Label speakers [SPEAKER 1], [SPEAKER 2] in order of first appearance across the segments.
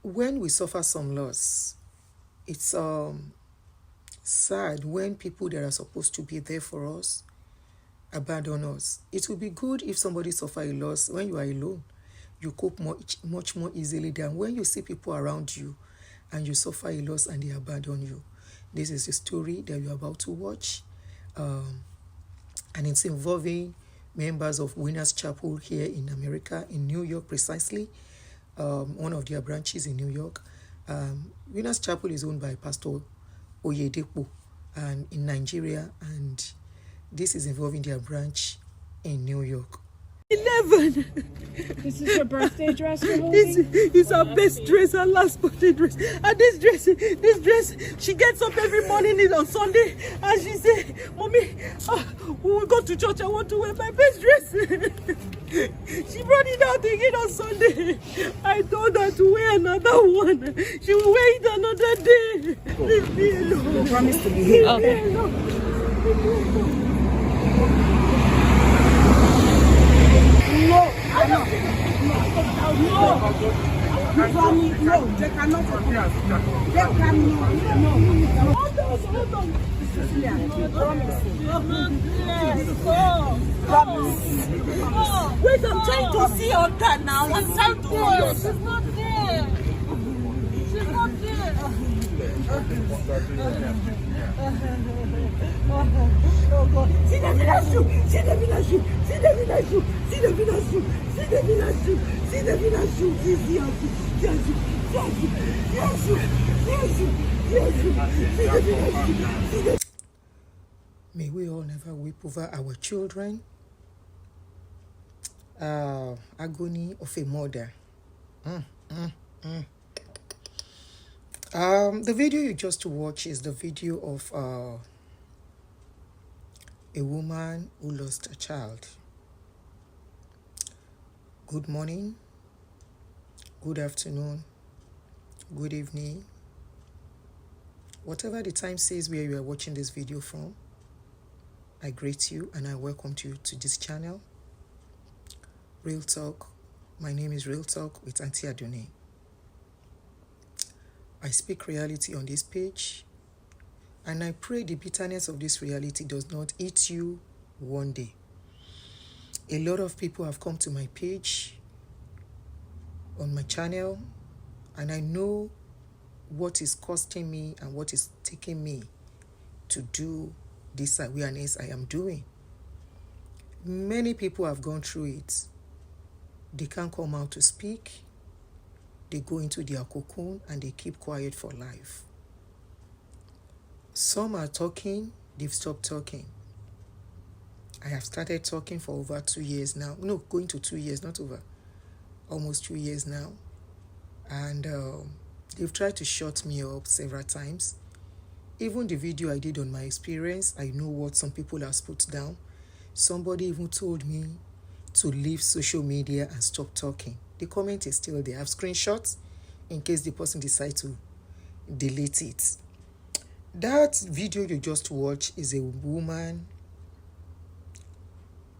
[SPEAKER 1] when we suffer some loss, it's sad when people that are supposed to be there for us abandon us. It will be good if somebody suffer a loss when you are alone. You cope much more easily than when you see people around you and you suffer a loss and they abandon you. This is the story that you're about to watch. And it's involving members of Winners Chapel here in America, in New York precisely, one of their branches in New York. Winners Chapel is owned by Pastor Oyedepo and in Nigeria, and this is involving their branch in New York. 11.
[SPEAKER 2] This is your birthday dress you're holding?
[SPEAKER 1] It's our best dress, our last birthday dress. And this dress, she gets up every morning on Sunday and she says, Mommy, we will go to church, I want to wear my best dress. She brought it out again on Sunday. I told her to wear another one. She will wear it another day. Leave me alone.
[SPEAKER 2] You promise to behave.
[SPEAKER 1] Okay.
[SPEAKER 2] No, they cannot. They cannot. Hold on. Promise.
[SPEAKER 1] Wait, I'm trying to see on that now. I'm trying to see.
[SPEAKER 3] She's not there. She's not there.
[SPEAKER 1] Oh God. See the villa shoe. See the villa shoe. See the villa shoe. See the villa shoe. See the villa shoe. See the villa shoe. See the villa shoe. May we all never weep over our children. Agony of a mother. The video you just watched is the video of a woman who lost a child. Good morning, good afternoon, good evening. Whatever the time says where you are watching this video from, I greet you and I welcome you to this channel, Real Talk. My name is Real Talk with Auntie Adonai. I speak reality on this page, and I pray the bitterness of this reality does not eat you one day. A lot of people have come to my page on my channel, and I know what is costing me and what is taking me to do this awareness I am doing. Many people have gone through it. They can't come out to speak. They go into their cocoon and they keep quiet for life. Some are talking, they've stopped talking. I have started talking for over 2 years now. No, going to 2 years, not over. Almost 2 years now. And they've tried to shut me up several times. Even the video I did on my experience, I know what some people have put down. Somebody even told me to leave social media and stop talking. The comment is still there. I have screenshots in case the person decides to delete it. That video you just watched is a woman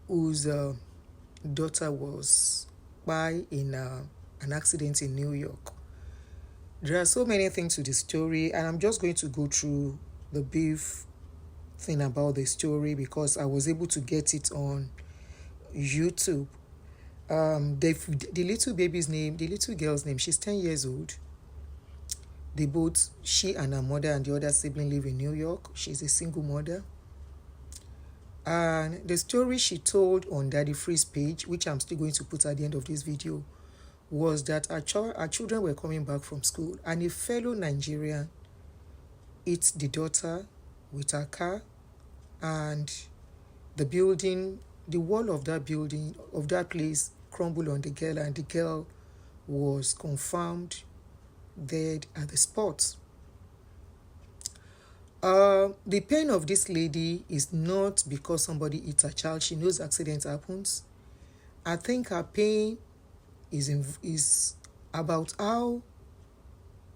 [SPEAKER 1] whose daughter was by in an accident in New York. There are so many things to the story, and I'm just going to go through the brief thing about the story because I was able to get it on YouTube. The little baby's name, the little girl's name, she's 10 years old. She and her mother and the other sibling live in New York. She's a single mother. And the story she told on Daddy Free's page, which I'm still going to put at the end of this video, was that our children were coming back from school and a fellow Nigerian hit the daughter with her car, and the wall of that building, of that place, crumbled on the girl, and the girl was confirmed dead at the spot. The pain of this lady is not because somebody hit her child. She knows accident happens. I think her pain is about how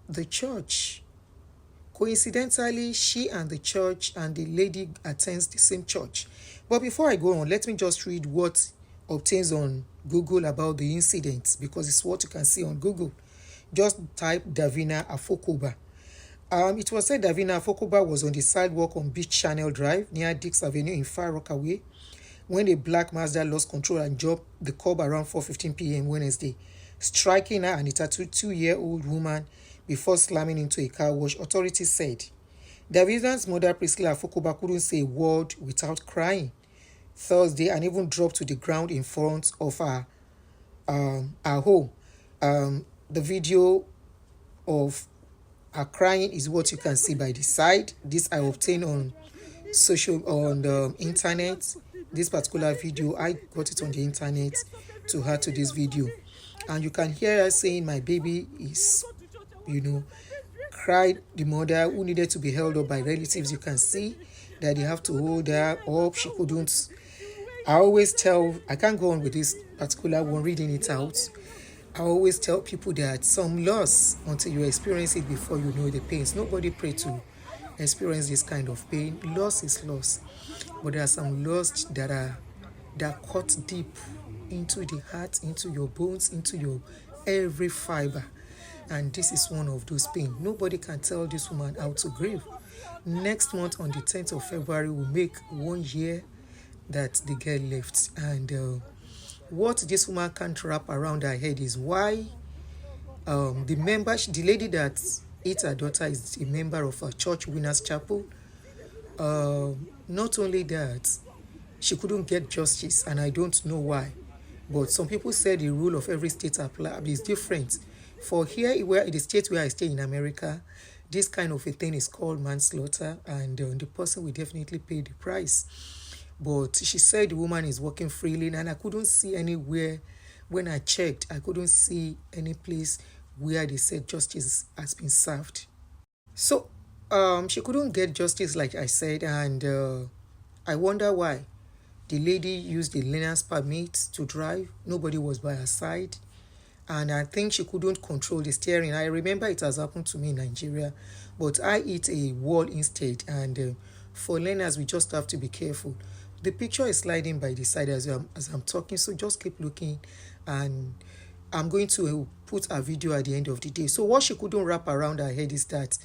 [SPEAKER 1] the church, coincidentally, she and the church and the lady attends the same church. But before I go on, let me just read what obtains on Google about the incident, because it's what you can see on Google. Just type Davina Afokoba. It was said Davina Afokoba was on the sidewalk on Beach Channel Drive near Dix Avenue in Far Rockaway when a black Mazda lost control and jumped the curb around 4:15 p.m. Wednesday, striking her and a 32-year-old woman before slamming into a car wash, authorities said. Davina's mother, Priscilla Afokoba, couldn't say a word without crying Thursday and even dropped to the ground in front of her home. The video of her crying is what you can see by the side. This I obtained on the internet. This particular video, I got it on the internet to her to this video, and you can hear her saying, "My baby is," cried the mother, who needed to be held up by relatives. You can see that they have to hold her up. She couldn't. I always tell, I can't go on with this particular one reading it out. I always tell people that some loss, until you experience it before you know the pains. Nobody pray to experience this kind of pain. Loss is loss, but there are some loss that cut deep into the heart, into your bones, into your every fiber, and this is one of those pains. Nobody can tell this woman how to grieve. Next month on the 10th of February will make 1 year that the girl left, and what this woman can't wrap around her head is why the lady that ate her daughter is a member of a church winners chapel. Not only that, she couldn't get justice, and I don't know why, but some people say the rule of every state is different. For here, where in the state where I stay in America, this kind of a thing is called manslaughter, and the person will definitely pay the price. But she said the woman is walking freely, and I couldn't see anywhere. When I checked, I couldn't see any place where they said justice has been served. So she couldn't get justice, like I said, and I wonder why. The lady used the learner's permit to drive. Nobody was by her side, and I think she couldn't control the steering. I remember it has happened to me in Nigeria, but I hit a wall instead, and for learners, we just have to be careful. The picture is sliding by the side as I'm talking, so just keep looking, and I'm going to put a video at the end of the day. So what she couldn't wrap around her head is that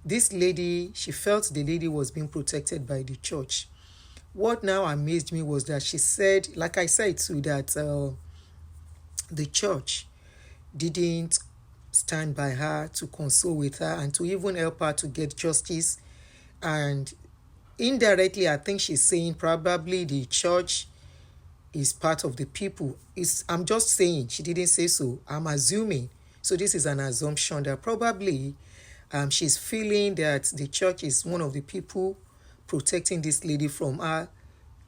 [SPEAKER 1] this lady, she felt the lady was being protected by the church. What now amazed me was that she said, like I said too, that the church didn't stand by her to console with her and to even help her to get justice. And indirectly, I think she's saying probably the church is part of the people. I'm just saying, she didn't say so. I'm assuming. So this is an assumption that probably she's feeling that the church is one of the people protecting this lady from her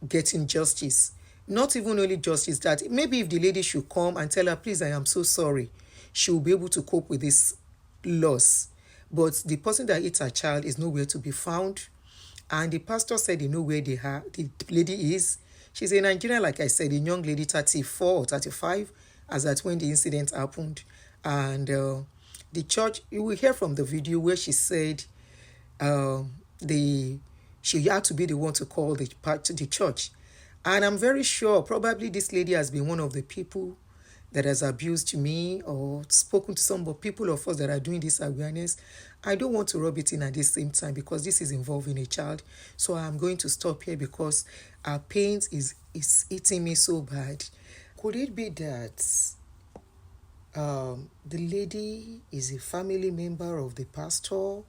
[SPEAKER 1] getting justice. Not even only justice, that maybe if the lady should come and tell her, please, I am so sorry, she will be able to cope with this loss. But the person that ate her child is nowhere to be found. And the pastor said they know where the lady is. She's a Nigerian, like I said, a young lady, 34 or 35, as at when the incident happened. And the church, you will hear from the video where she said she had to be the one to call the church. And I'm very sure probably this lady has been one of the people that has abused me or spoken to some people of us that are doing this awareness. I don't want to rub it in at the same time because this is involving a child. So I'm going to stop here because our pain is eating me so bad. Could it be that the lady is a family member of the pastor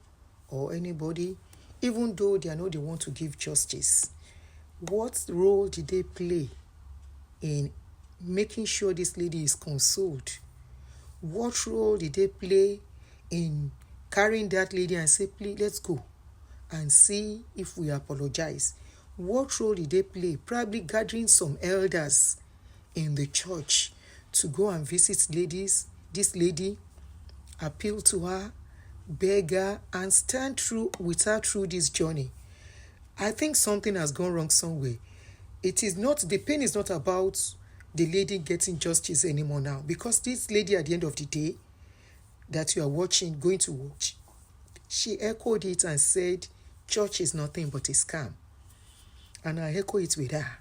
[SPEAKER 1] or anybody, even though they are not the one to give justice? What role did they play in making sure this lady is consoled? What role did they play in carrying that lady and say, please, let's go and see if we apologize? What role did they play? Probably gathering some elders in the church to go and visit this lady, appeal to her, beg her, and stand through with her through this journey. I think something has gone wrong somewhere. The pain is not about the lady getting justice anymore now, because this lady at the end of the day that you are going to watch, she echoed it and said, church is nothing but a scam. And I echo it with her.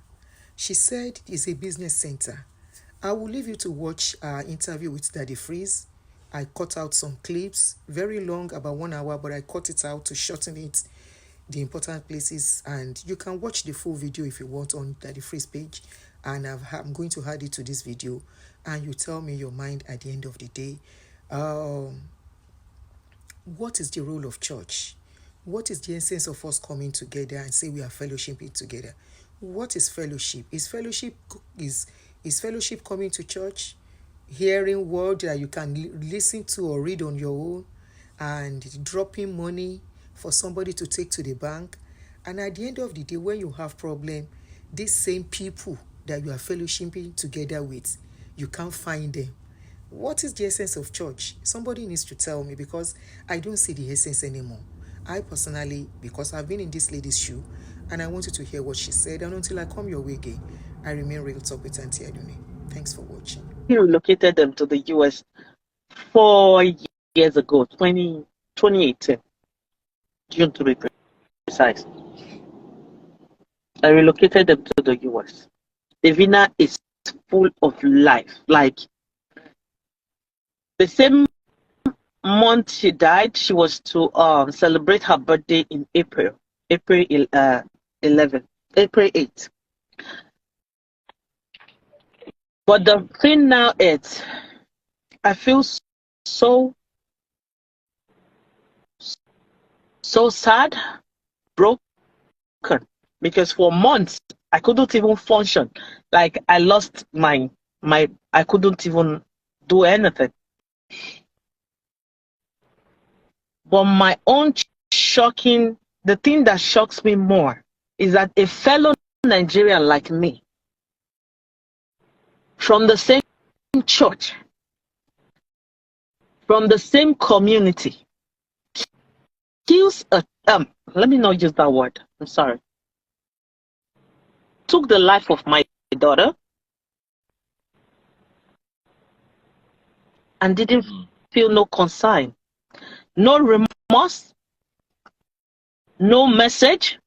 [SPEAKER 1] She said it's a business center. I will leave you to watch our interview with Daddy Freeze I cut out some clips, very long, about 1 hour, but I cut it out to shorten it, the important places. And you can watch the full video if you want on the Freeze page. And I'm going to add it to this video, and you tell me your mind at the end of the day. What is the role of church? What is the essence of us coming together and say we are fellowshipping together? What is fellowship? Is fellowship coming to church, hearing word that you can listen to or read on your own, and dropping money for somebody to take to the bank? And at the end of the day, when you have problem, these same people that you are fellowshipping together with, you can't find them. What is the essence of church? Somebody needs to tell me, because I don't see the essence anymore. I personally, because I've been in this lady's shoe, and I wanted to hear what she said. And until I come your way again, I remain Real Talk with Auntie Adune. Thanks for watching.
[SPEAKER 4] He relocated them to the US 4 years ago, 2018, June to be precise. I relocated them to the US. Davina is full of life. Like, the same month she died, she was to celebrate her birthday in April 8th. But the thing now is, I feel so sad, broken, because for months I couldn't even function. Like, I lost my I couldn't even do anything. But my own the thing that shocks me more is that a fellow Nigerian like me, from the same church, from the same community, kills let me not use that word, I'm sorry, took the life of my daughter and didn't feel no concern, no remorse, no message,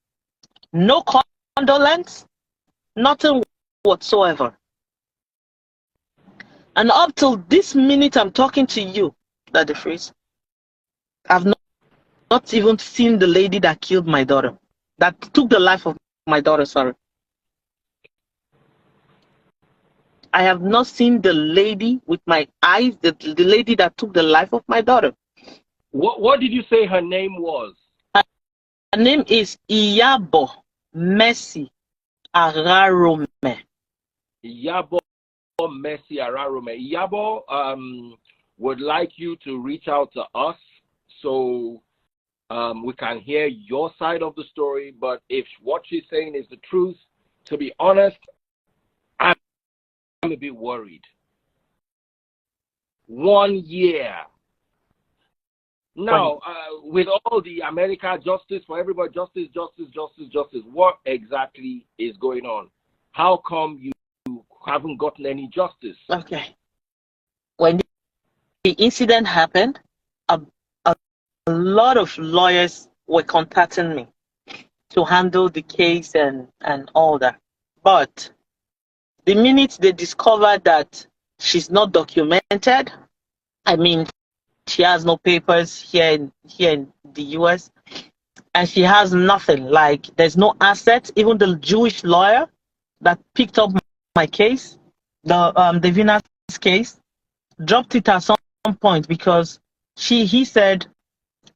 [SPEAKER 4] no condolence, nothing whatsoever. And up till this minute I'm talking to you, Daddy Freeze, I've not even seen the lady that killed my daughter, that took the life of my daughter, sorry. I have not seen the lady with my eyes, the lady that took the life of my daughter.
[SPEAKER 5] What did you say her name was?
[SPEAKER 4] Her name is Iyabo Mercy Ararome.
[SPEAKER 5] Iyabo Mercy Ararome. Iyabo would like you to reach out to us so we can hear your side of the story. But if what she's saying is the truth, to be honest, I'm a bit worried. 1 year. Now, with all the America justice for everybody, justice, what exactly is going on? How come you haven't gotten any justice?
[SPEAKER 4] Okay. When the incident happened, a lot of lawyers were contacting me to handle the case and all that. But the minute they discovered that she's not documented, I mean, she has no papers here in the US, and she has nothing. Like, there's no assets. Even the Jewish lawyer that picked up my case, the Davina's case, dropped it at some point because he said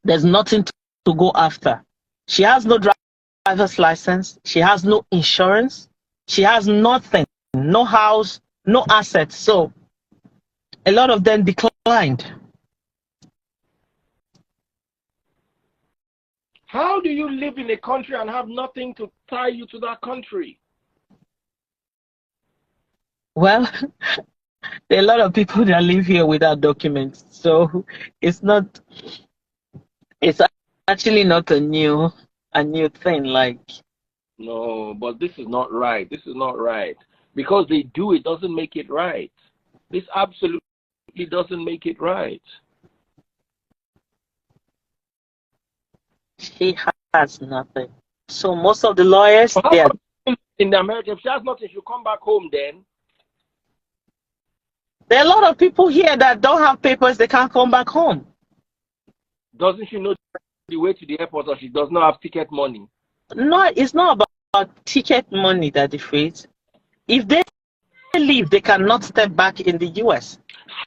[SPEAKER 4] there's nothing to go after. She has no driver's license. She has no insurance. She has nothing, no house, no assets. So a lot of them declined.
[SPEAKER 5] How do you live in a country and have nothing to tie you to that country?
[SPEAKER 4] Well, there are a lot of people that live here without documents, so it's actually not a new thing. Like,
[SPEAKER 5] no, but this is not right. This is not right. Because they do it doesn't make it right. This absolutely doesn't make it right.
[SPEAKER 4] she has nothing. So most of the lawyers, they are
[SPEAKER 5] in America, if she has nothing, she'll come back home then.
[SPEAKER 4] There are a lot of people here that don't have papers, they can't come back home.
[SPEAKER 5] Doesn't she know the way to the airport, or she does not have ticket money?
[SPEAKER 4] No, it's not about ticket money that defeats. If they leave, they cannot step back in the US.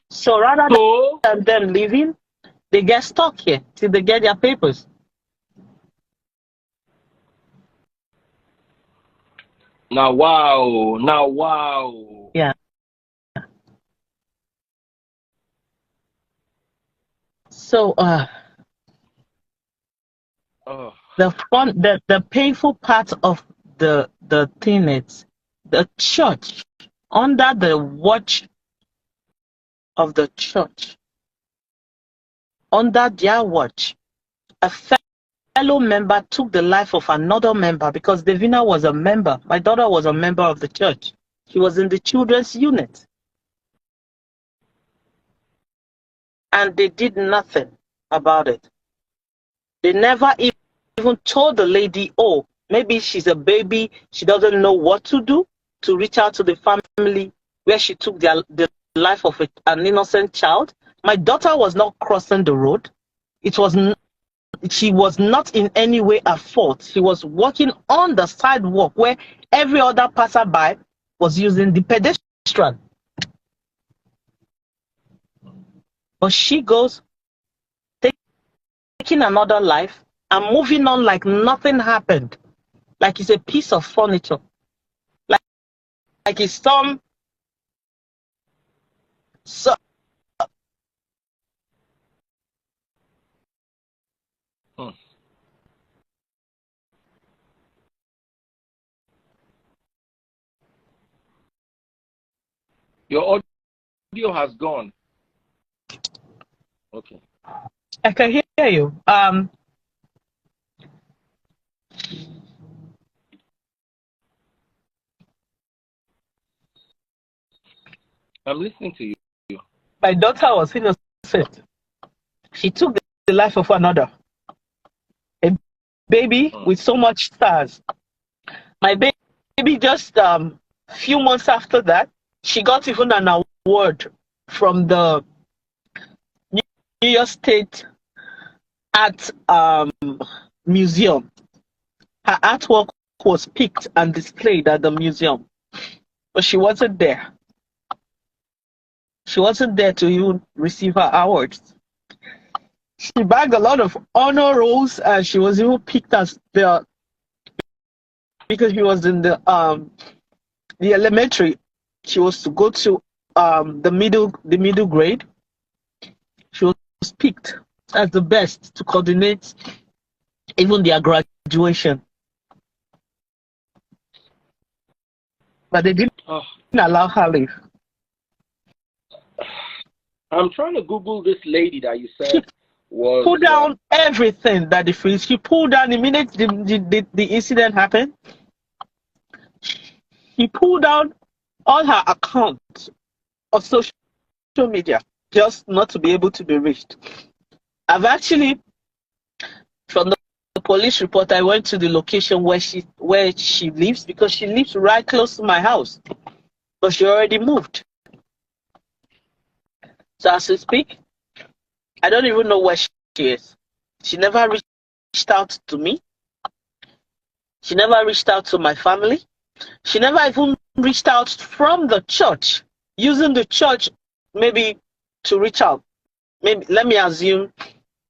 [SPEAKER 4] So rather
[SPEAKER 5] So
[SPEAKER 4] than them leaving, they get stuck here till they get their papers.
[SPEAKER 5] now, wow.
[SPEAKER 4] Yeah. So
[SPEAKER 5] Oh,
[SPEAKER 4] the painful part of the thing is the church, under the watch of the church, under their watch, a fellow member took the life of another member because Davina was a member. My daughter was a member of the church. She was in the children's unit. And they did nothing about it. They never even told the lady, oh, maybe she's a baby, she doesn't know what to do, to reach out to the family where she took the life of an innocent child. My daughter was not crossing the road. She was not in any way at fault. She was walking on the sidewalk where every other passerby was using the pedestrian. But she goes, taking another life and moving on like nothing happened. Like it's a piece of furniture. Like it's so
[SPEAKER 5] your audio has gone. Okay.
[SPEAKER 4] I can hear you.
[SPEAKER 5] I'm listening to you.
[SPEAKER 4] My daughter was innocent. She took the life of another. A baby with so much stars. My baby just few months after that, she got even an award from the New York State Art Museum. Her artwork was picked and displayed at the museum, but she wasn't there. She wasn't there to even receive her awards. She bagged a lot of honor rolls, and she was even picked as because she was in the elementary. She was to go to the middle grade. She was picked as the best to coordinate even their graduation. But they didn't allow her leave.
[SPEAKER 5] I'm trying to Google this lady that you said was.
[SPEAKER 4] Pull down everything that they freeze. She pulled down the minute the incident happened. She pulled down all her accounts of social media just not to be able to be reached. I've actually, from the police report, I went to the location where she lives, because she lives right close to my house, but she already moved. So as we speak, I don't even know where she is. She never reached out to me. She never reached out to my family. She never even reached out from the church, using the church maybe to reach out. Maybe, let me assume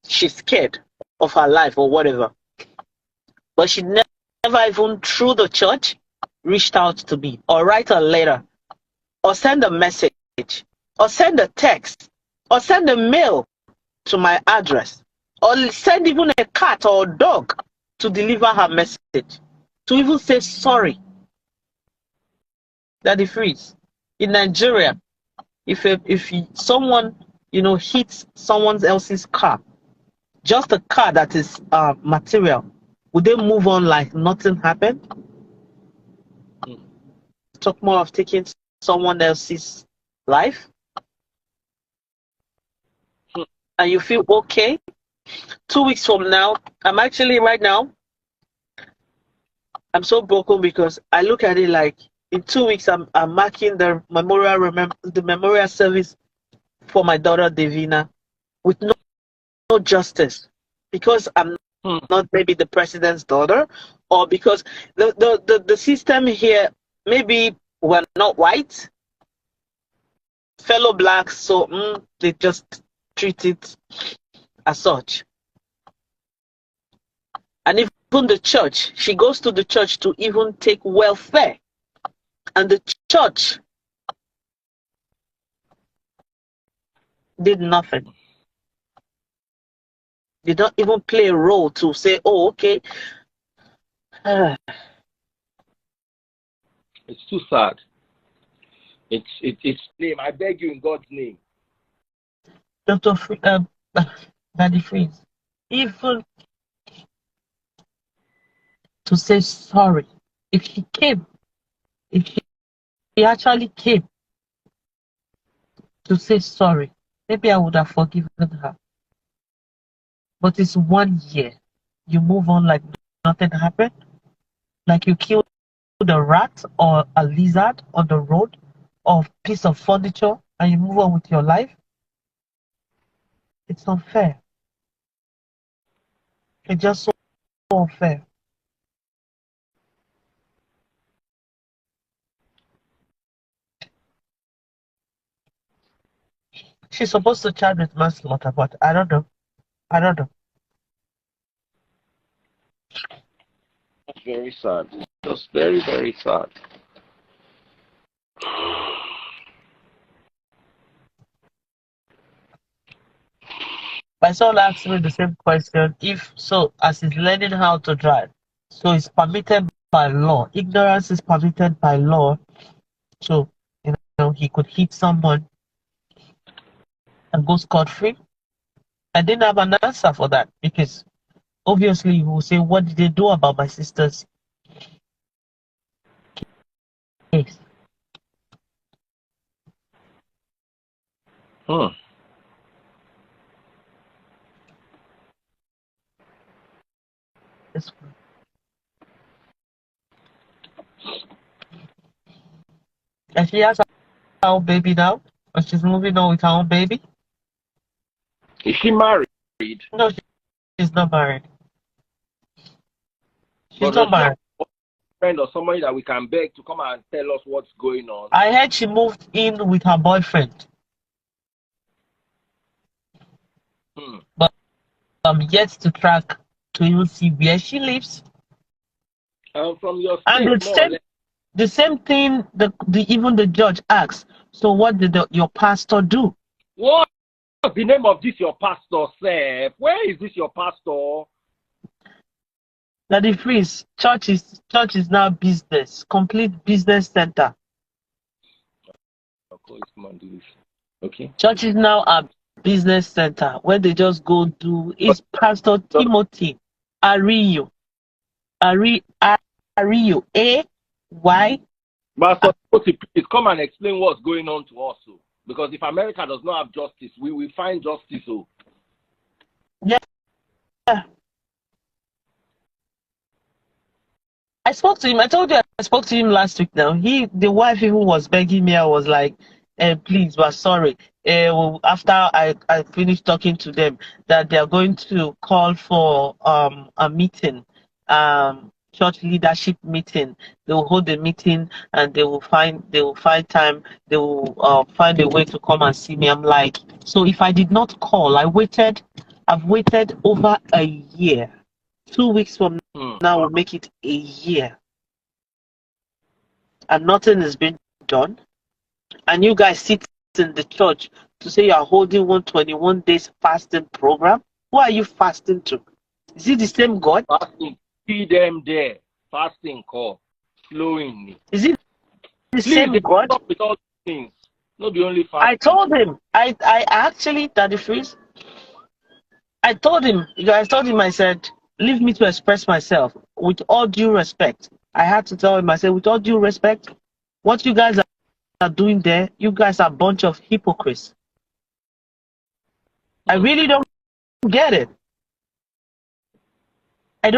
[SPEAKER 4] she's scared of her life or whatever. But she never even through the church reached out to me, or write a letter, or send a message, or send a text, or send a mail to my address, or send even a cat or a dog to deliver her message, to even say sorry. That it frees. In Nigeria, if someone hits someone else's car, just a car that is material, would they move on like nothing happened? Talk more of taking someone else's life, and you feel okay. 2 weeks from now, I'm actually right now, I'm so broken because I look at it like in 2 weeks, I'm marking the memorial service for my daughter Davina with no justice, because I'm not maybe the president's daughter, or because the system here, maybe we're not white, fellow blacks, so they just treat it as such. And even the church, she goes to the church to even take welfare, and the church did nothing. They don't even play a role to say, oh, okay.
[SPEAKER 5] It's too sad. It's name. I beg you in God's name.
[SPEAKER 4] Dr. Daddy Freeze, even to say sorry, if she actually came to say sorry, maybe I would have forgiven her. But it's 1 year. You move on like nothing happened, like you killed a rat or a lizard on the road or a piece of furniture, and you move on with your life. It's unfair. It's just so unfair. She's supposed to charge with manslaughter, but I don't know.
[SPEAKER 5] That's very sad. That's very, very sad.
[SPEAKER 4] My son asked me the same question. If so, as he's learning how to drive, so it's permitted by law. Ignorance is permitted by law. So, he could hit someone and go scot-free. I didn't have an answer for that, because obviously he will say, what did they do about my sister's case? And she has her own baby now, and she's moving on with her own baby.
[SPEAKER 5] Is she married?
[SPEAKER 4] No, she's not married. She's not married.
[SPEAKER 5] A friend or somebody that we can beg to come and tell us what's going on.
[SPEAKER 4] I heard she moved in with her boyfriend. But I'm yet to track to even see where she lives.
[SPEAKER 5] From your
[SPEAKER 4] And
[SPEAKER 5] state,
[SPEAKER 4] the same thing, even the judge asks, so what did your pastor do?
[SPEAKER 5] What's the name of this your pastor, sir? Where is this your pastor?
[SPEAKER 4] Daddy Freeze, church is now business, complete business center.
[SPEAKER 5] Okay.
[SPEAKER 4] Church is now a business center where they just go do. It's Pastor Timothy Ariyo. Ariyo. A-Y.
[SPEAKER 5] Pastor Timothy, please come and explain what's going on to us. Because if America does not have justice, we will find justice.
[SPEAKER 4] Yeah. I spoke to him. I told you I spoke to him last week now. The wife even was begging me. I was like, please, we're sorry. After I finished talking to them, that they are going to call for a meeting, church leadership meeting. They will hold a meeting and they will find time. They will find a way to come and see me. I'm like, so if I did not call, I've waited over a year. 2 weeks from now will make it a year, and nothing has been done. And you guys sit in the church to say you are holding 121 days fasting program. Who are you fasting to? Is it the same God?
[SPEAKER 5] Fasting. See them there. Fasting call. Slowing me.
[SPEAKER 4] Is it the same God?
[SPEAKER 5] Stop with all things. Not the only fasting.
[SPEAKER 4] I told him. I actually, Daddy Freeze, I told him, I said, leave me to express myself with all due respect. I had to tell him, I said, with all due respect, what you guys are doing there, you guys are a bunch of hypocrites. I really don't get it. I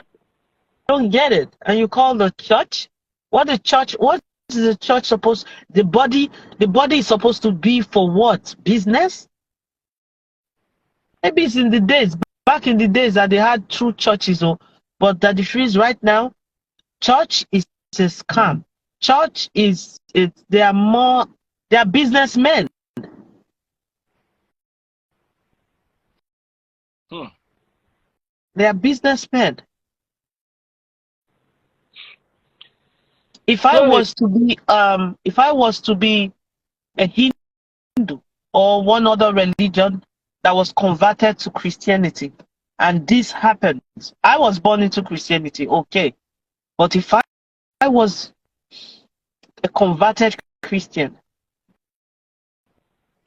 [SPEAKER 4] don't get it. And you call the church? What is the church supposed? The body is supposed to be for what? Business? Maybe it's in the days, back in the days that they had true churches, but that the truth right now, church is a scam. Church is they are businessmen. They are businessmen. If I was to be a Hindu or one other religion that was converted to Christianity, and this happens, I was born into Christianity, okay. But if I was a converted Christian,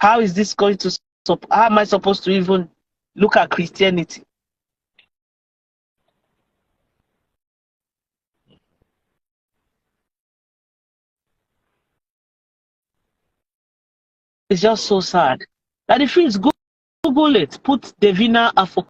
[SPEAKER 4] how is this going to how am I supposed to even look at Christianity? It's just so sad. That if it's Google it, put Devina Afo